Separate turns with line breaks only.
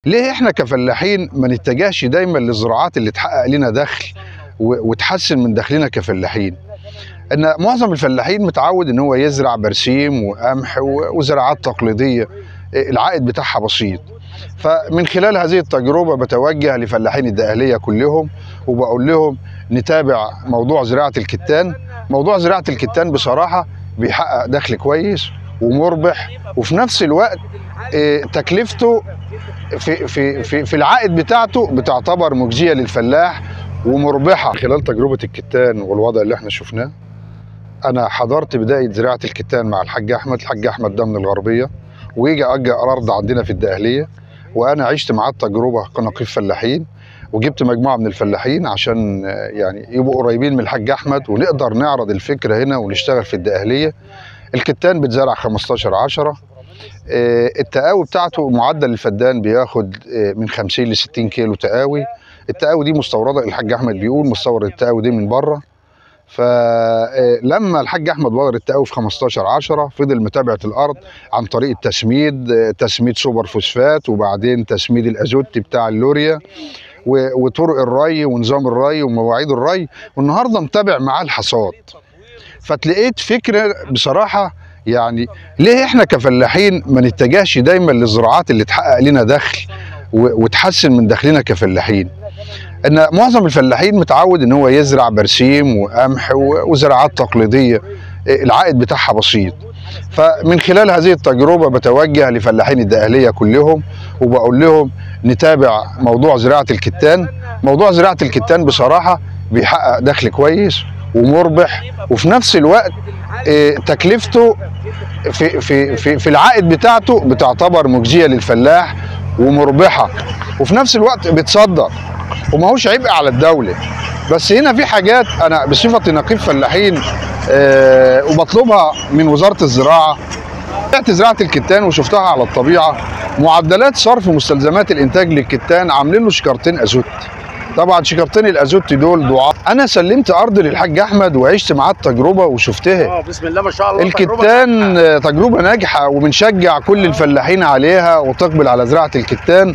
ليه احنا كفلاحين ما نتجهش دايما للزراعات اللي تحقق لنا دخل وتحسن من دخلنا كفلاحين؟ ان معظم الفلاحين متعود ان هو يزرع برسيم وقمح وزراعات تقليديه العائد بتاعها بسيط. فمن خلال هذه التجربه بتوجه لفلاحين الدقهليه كلهم وبقول لهم نتابع موضوع زراعه الكتان. موضوع زراعه الكتان بصراحه بيحقق دخل كويس ومربح، وفي نفس الوقت تكلفته في العائد بتاعته بتعتبر مجزيه للفلاح ومربحه. خلال تجربه الكتان والوضع اللي احنا شفناه، انا حضرت بدايه زراعه الكتان مع الحاج احمد. الحاج احمد ده من الغربيه ويجي اجر ارض عندنا في الدقهليه، وانا عشت معاه التجربه كنقيب فلاحين، وجبت مجموعه من الفلاحين عشان يعني يبقوا قريبين من الحاج احمد ونقدر نعرض الفكره هنا ونشتغل في الدقهليه. الكتان بتزرع 15/10. التقاوي بتاعته معدل الفدان بياخد من 50 ل 60 كيلو تقاوي. التقاوي دي مستورده، الحاج احمد بيقول مستورد التقاوي دي من بره. فلما الحاج احمد بدر التقاوي في 15/10 فضل متابعه الارض عن طريق تسميد سوبر فوسفات، وبعدين تسميد الازوت بتاع اللوريا، وطرق الري ونظام الري ومواعيد الري، والنهارده متابع معاه الحصاد. فتلاقيت فكره بصراحه، يعني ليه احنا كفلاحين ما نتجهش دايما للزراعات اللي تحقق لنا دخل وتحسن من دخلنا كفلاحين؟ ان معظم الفلاحين متعود ان هو يزرع برسيم وقمح وزراعات تقليديه العائد بتاعها بسيط. فمن خلال هذه التجربه بتوجه لفلاحين الدقهليه كلهم وبقول لهم نتابع موضوع زراعه الكتان. موضوع زراعه الكتان بصراحه بيحقق دخل كويس ومربح، وفي نفس الوقت تكلفته في العائد بتاعته بتعتبر مجزيه للفلاح ومربحه، وفي نفس الوقت بتصدر وماهوش عبء على الدوله. بس هنا في حاجات انا بصفتي نقيب فلاحين وبطلبها من وزاره الزراعه. زراعه الكتان وشفتها على الطبيعه، معدلات صرف مستلزمات الانتاج للكتان عاملين له شكارتين ازوت. طبعا شكارتين الازوت دول ضعاف. انا سلمت ارض للحاج احمد وعشت معاه التجربه وشفتها.
بسم الله ما شاء الله.
الكتان تجربه ناجحه، وبنشجع كل الفلاحين عليها وتقبل على زراعه الكتان.